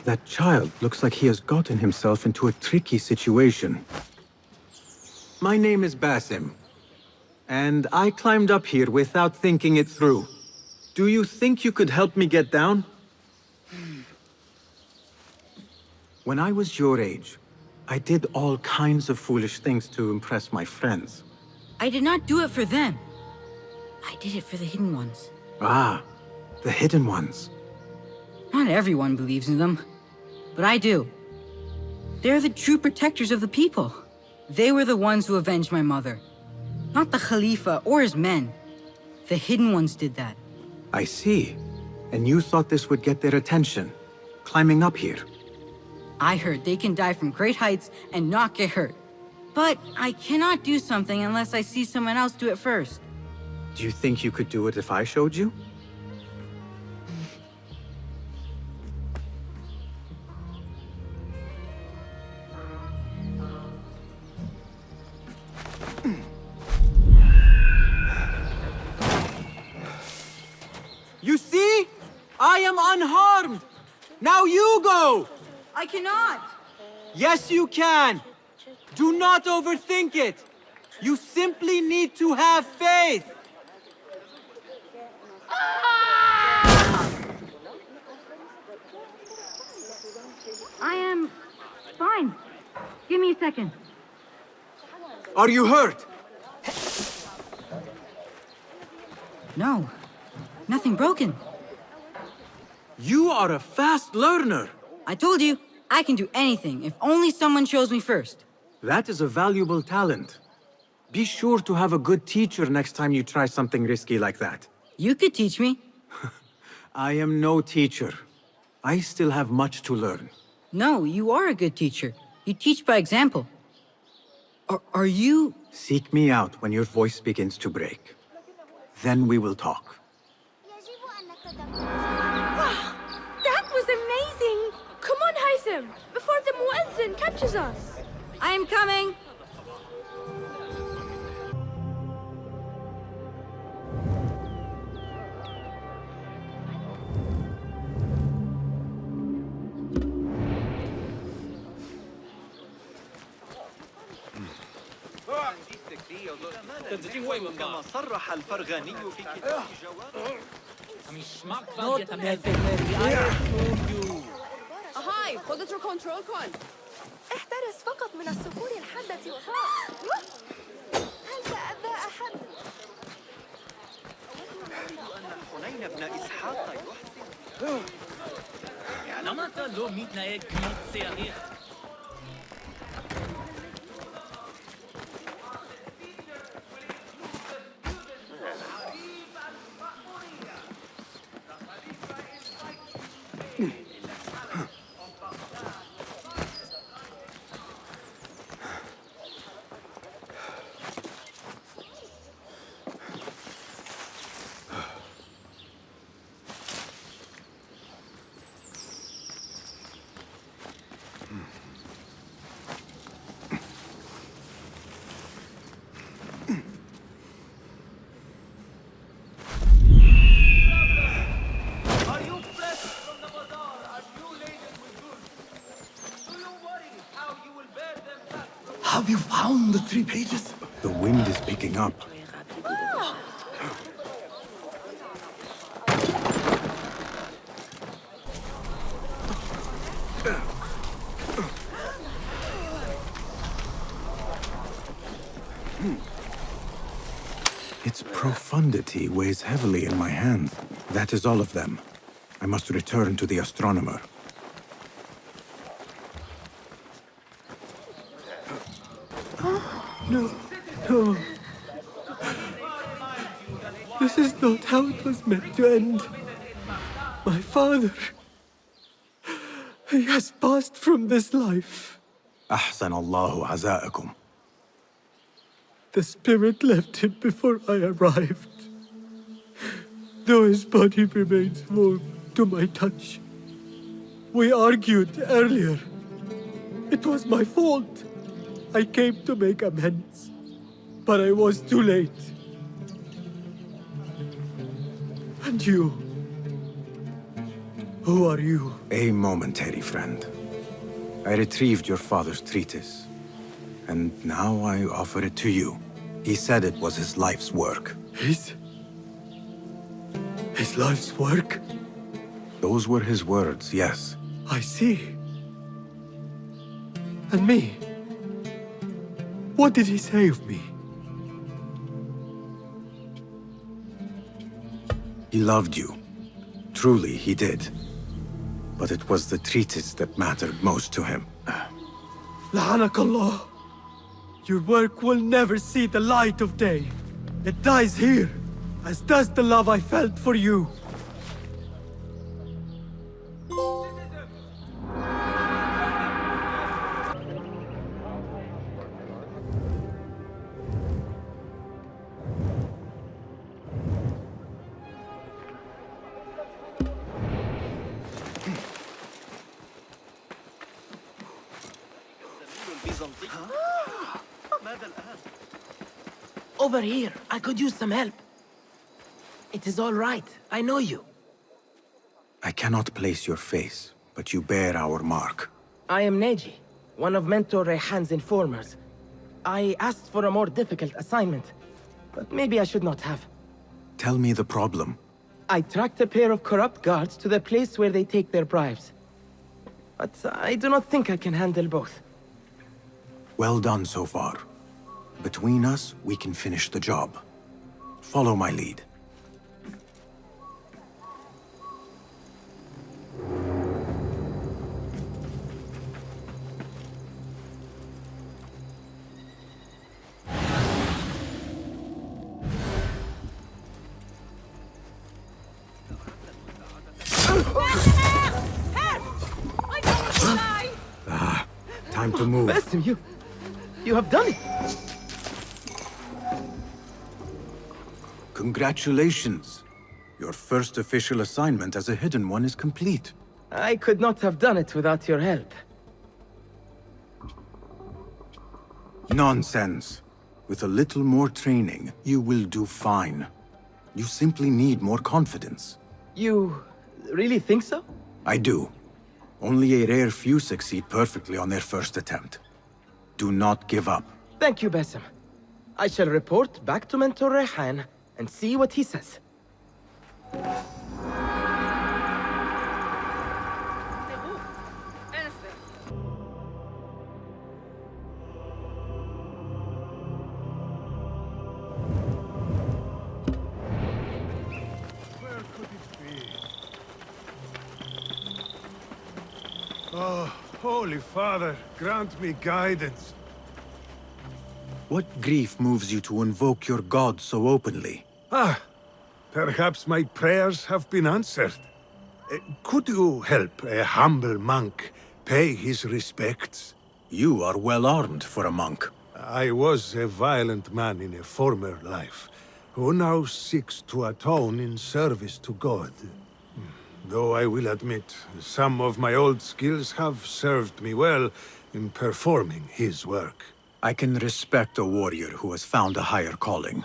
That child looks like he has gotten himself into a tricky situation. My name is Basim, and I climbed up here without thinking it through. Do you think you could help me get down? When I was your age, I did all kinds of foolish things to impress my friends. I did not do it for them. I did it for the Hidden Ones. Ah, the Hidden Ones. Not everyone believes in them, but I do. They're the true protectors of the people. They were the ones who avenged my mother. Not the Khalifa or his men. The Hidden Ones did that. I see. And you thought this would get their attention, climbing up here. I heard they can die from great heights and not get hurt. But I cannot do something unless I see someone else do it first. Do you think you could do it if I showed you? You see? I am unharmed! Now you go! I cannot! Yes, you can! Do not overthink it! You simply need to have faith! I am fine. Give me a second. Are you hurt? No, nothing broken. You are a fast learner. I told you, I can do anything if only someone shows me first. That is a valuable talent. Be sure to have a good teacher next time you try something risky like that. You could teach me. I am no teacher. I still have much to learn. No, you are a good teacher. You teach by example. Are you... Seek me out when your voice begins to break. Then we will talk. Wow, that was amazing! Come on, Haytham, before the Muezzin catches us. I am coming! كما صرح الفرغاني في كتاب جواب. هاي خذت الكنترول كون. احترس فقط من الصخور الحادة هل تأذى أحد؟ أود أن حنين بن إسحاق يحسن. نمط لو ميت نايك ميت سياهية. Have you found the 3 pages? The wind is picking up. Its profundity weighs heavily in my hand. That is all of them. I must return to the astronomer. No, no. This is not how it was meant to end. My father, he has passed from this life. أحسن الله عزاءكم. The spirit left him before I arrived. Though his body remains warm to my touch. We argued earlier. It was my fault. I came to make amends, but I was too late. And you Who are you? A momentary friend. I retrieved your father's treatise, and now I offer it to you. He said it was his life's work. His life's work? Those were his words, yes. I see. And me? What did he say of me? He loved you. Truly, he did. But it was the treatise that mattered most to him. La'anakallah. Your work will never see the light of day. It dies here, as does the love I felt for you. البيزنطي ماذا الآن؟ Over here, I could use some help. It is all right. I know you. I cannot place your face, but you bear our mark. I am Neji, one of Mentor Rayhan's informers. I asked for a more difficult assignment, but maybe I should not have. Tell me the problem. I tracked a pair of corrupt guards to the place where they take their bribes. But I do not think I can handle both. Well done so far. Between us, we can finish the job. Follow my lead. Time to move. Basim, you have done it! Congratulations. Your first official assignment as a hidden one is complete. I could not have done it without your help. Nonsense. With a little more training, you will do fine. You simply need more confidence. You really think so? I do. Only a rare few succeed perfectly on their first attempt. Do not give up. Thank you, Basim. I shall report back to Mentor Rayhan and see what he says. Oh, Holy Father, grant me guidance. What grief moves you to invoke your god so openly? Perhaps my prayers have been answered. Could you help a humble monk pay his respects? You are well armed for a monk. I was a violent man in a former life, who now seeks to atone in service to God. Though I will admit, some of my old skills have served me well in performing his work. I can respect a warrior who has found a higher calling.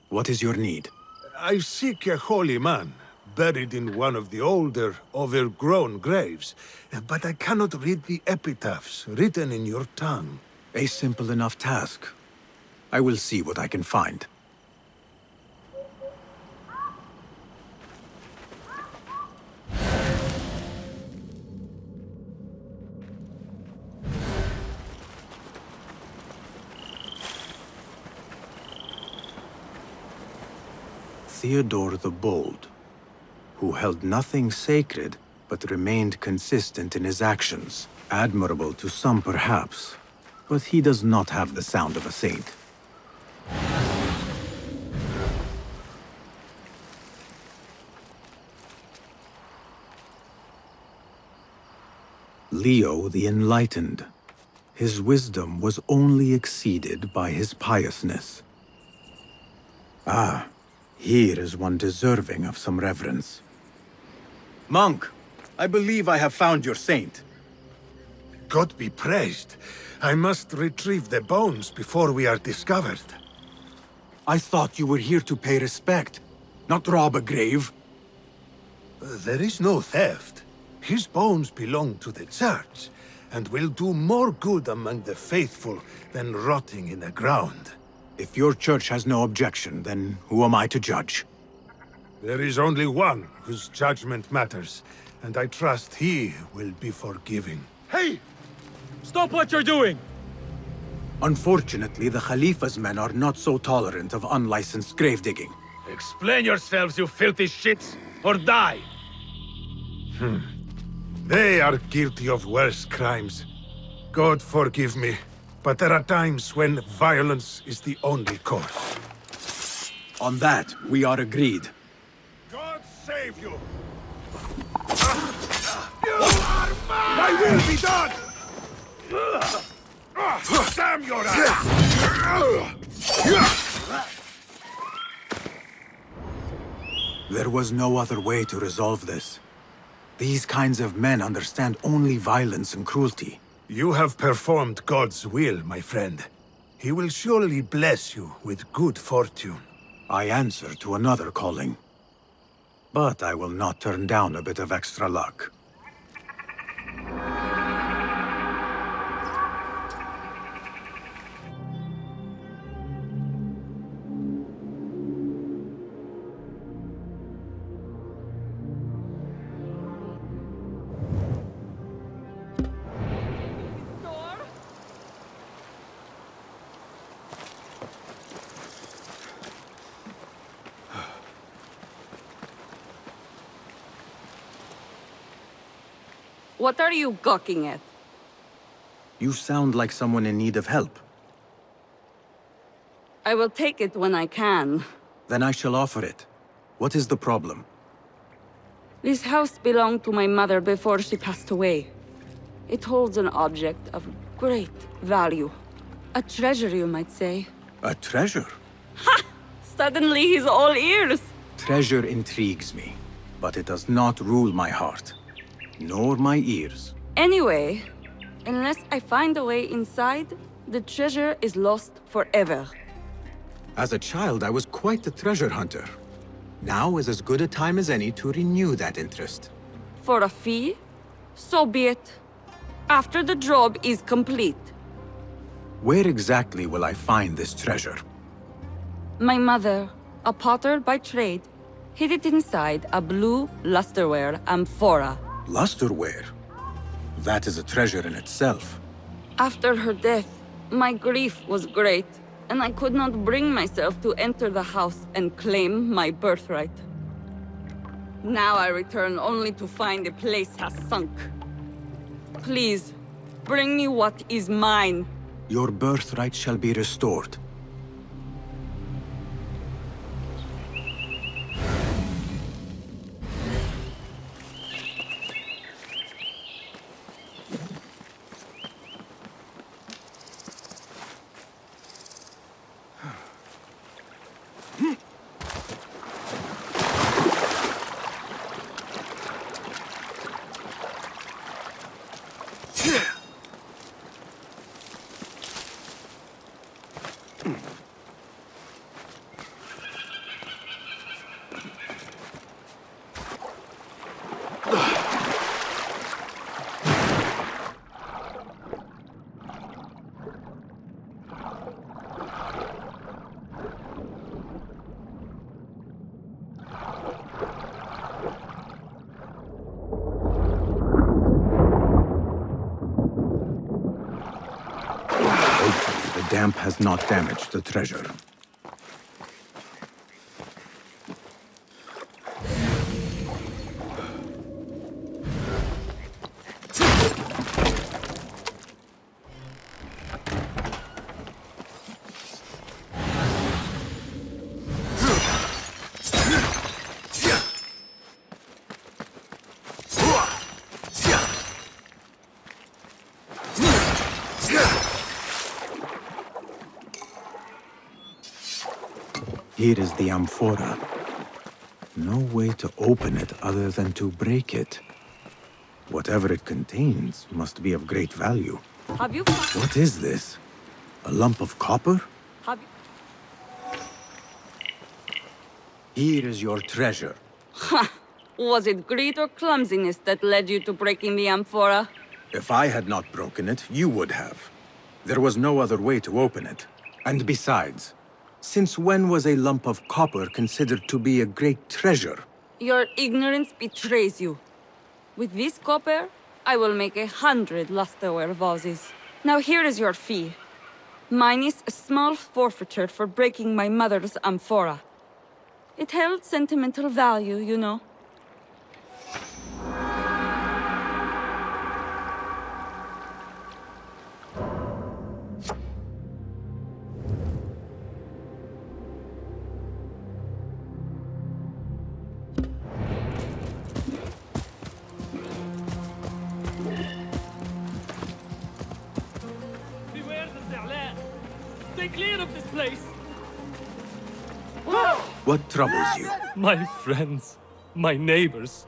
What is your need? I seek a holy man, buried in one of the older, overgrown graves, but I cannot read the epitaphs written in your tongue. A simple enough task. I will see what I can find. Theodore the Bold, who held nothing sacred, but remained consistent in his actions. Admirable to some, perhaps, but he does not have the sound of a saint. Leo the Enlightened. His wisdom was only exceeded by his piousness. Here is one deserving of some reverence. Monk, I believe I have found your saint. God be praised. I must retrieve the bones before we are discovered. I thought you were here to pay respect, not rob a grave. There is no theft. His bones belong to the church, and will do more good among the faithful than rotting in the ground. If your church has no objection, then who am I to judge? There is only one whose judgment matters, and I trust he will be forgiving. Hey! Stop what you're doing! Unfortunately, the Khalifa's men are not so tolerant of unlicensed grave-digging. Explain yourselves, you filthy shits, or die! They are guilty of worse crimes. God forgive me, but there are times when violence is the only course. On that, we are agreed. God save you! You are mine! Thy will be done! Damn your ass! There was no other way to resolve this. These kinds of men understand only violence and cruelty. You have performed God's will, my friend. He will surely bless you with good fortune. I answer to another calling. But I will not turn down a bit of extra luck. What are you gawking at? You sound like someone in need of help. I will take it when I can. Then I shall offer it. What is the problem? This house belonged to my mother before she passed away. It holds an object of great value. A treasure, you might say. A treasure? Suddenly he's all ears. Treasure intrigues me, but it does not rule my heart. Nor my ears. Anyway, unless I find a way inside, the treasure is lost forever. As a child, I was quite a treasure hunter. Now is as good a time as any to renew that interest. For a fee? So be it. After the job is complete. Where exactly will I find this treasure? My mother, a potter by trade, hid it inside a blue lusterware amphora. Lusterware? That is a treasure in itself. After her death, my grief was great, and I could not bring myself to enter the house and claim my birthright. Now I return only to find the place has sunk. Please, bring me what is mine. Your birthright shall be restored. The damp has not damaged the treasure. Here is the amphora. No way to open it other than to break it. Whatever it contains must be of great value. Have you What is this? A lump of copper? Have you... Here is your treasure. Ha! Was it greed or clumsiness that led you to breaking the amphora? If I had not broken it, you would have. There was no other way to open it. And besides, since when was a lump of copper considered to be a great treasure? Your ignorance betrays you. With this copper, I will make 100 lusterware vases. Now here is your fee. Minus a small forfeiture for breaking my mother's amphora. It held sentimental value, you know. Beware the Za'la! Stay clear of this place! What troubles you? My friends, my neighbors,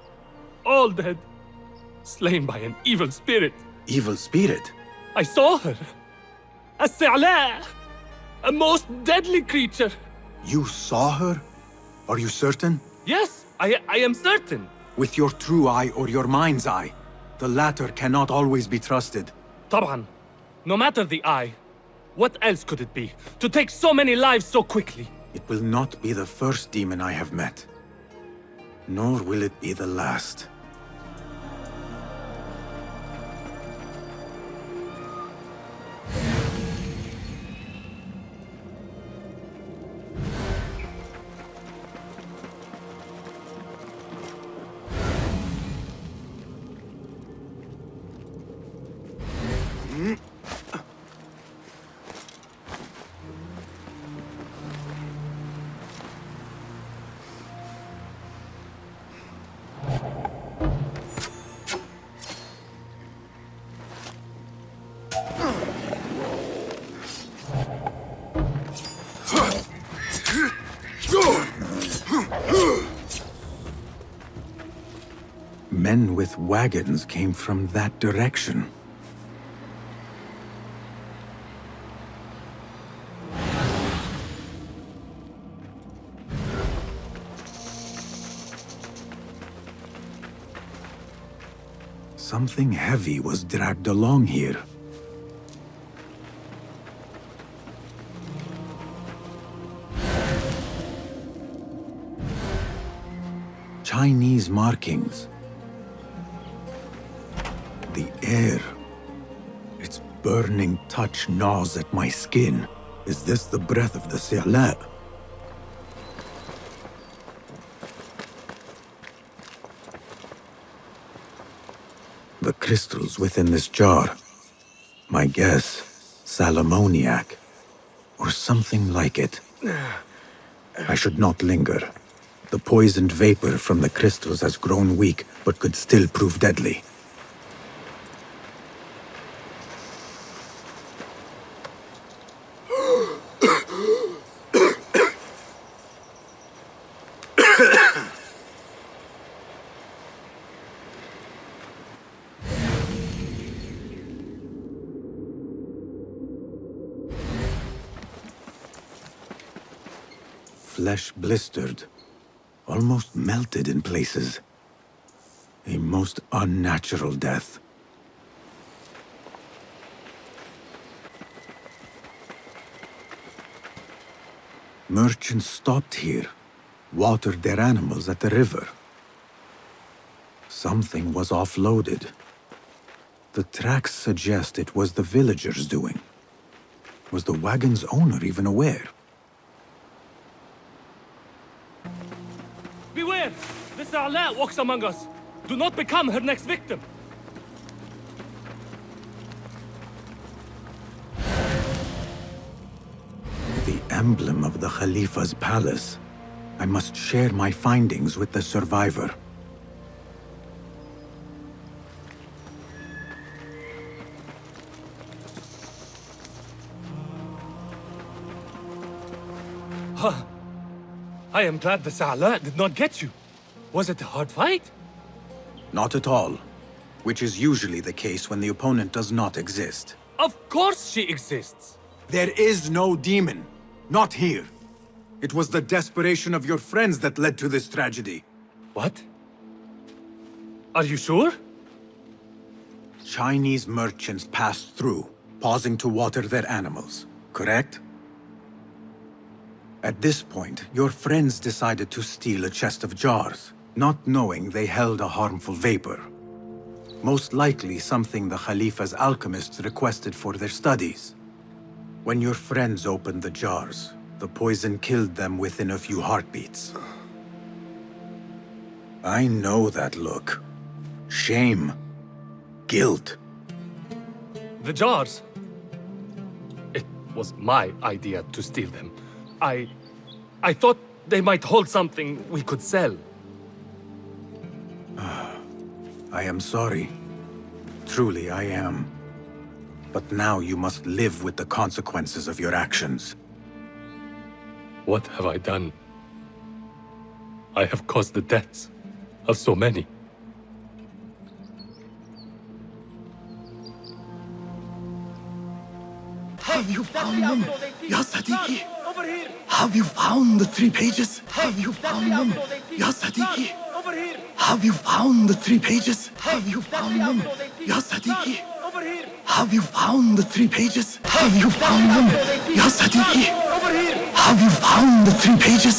all dead. Slain by an evil spirit. Evil spirit? I saw her. A Za'la! A most deadly creature. You saw her? Are you certain? Yes, I am certain. With your true eye or your mind's eye, the latter cannot always be trusted. طبعا. No matter the eye, what else could it be? To take so many lives so quickly? It will not be the first demon I have met. Nor will it be the last. Men with wagons came from that direction. Something heavy was dragged along here. Chinese markings. The air. Its burning touch gnaws at my skin. Is this the breath of the Za'la? The crystals within this jar. My guess, salamoniac. Or something like it. I should not linger. The poisoned vapor from the crystals has grown weak, but could still prove deadly. Flesh blistered, almost melted in places. A most unnatural death. Merchants stopped here, watered their animals at the river. Something was offloaded. The tracks suggest it was the villagers' doing. Was the wagon's owner even aware? Beware! The Za'la walks among us. Do not become her next victim. The emblem of the Khalifa's palace. I must share my findings with the survivor. Huh. I am glad the Za'la did not get you. Was it a hard fight? Not at all. Which is usually the case when the opponent does not exist. Of course she exists. There is no demon. Not here. It was the desperation of your friends that led to this tragedy. What? Are you sure? Chinese merchants passed through, pausing to water their animals, correct? At this point, your friends decided to steal a chest of jars, not knowing they held a harmful vapor. Most likely something the Khalifa's alchemists requested for their studies. When your friends opened the jars, the poison killed them within a few heartbeats. I know that look. Shame. Guilt. The jars. It was my idea to steal them. I thought they might hold something we could sell. I am sorry. Truly, I am. But now you must live with the consequences of your actions. What have I done? I have caused the deaths of so many. Have you found them, Ya Sadiqi? Have you found the 3 pages? Have you found them, Ya Sadiqi? Have you found the 3 pages? Have you found them, Ya Sadiqi? Have you found the 3 pages? Have you found them, Ya Sadiqi? Have you found the 3 pages?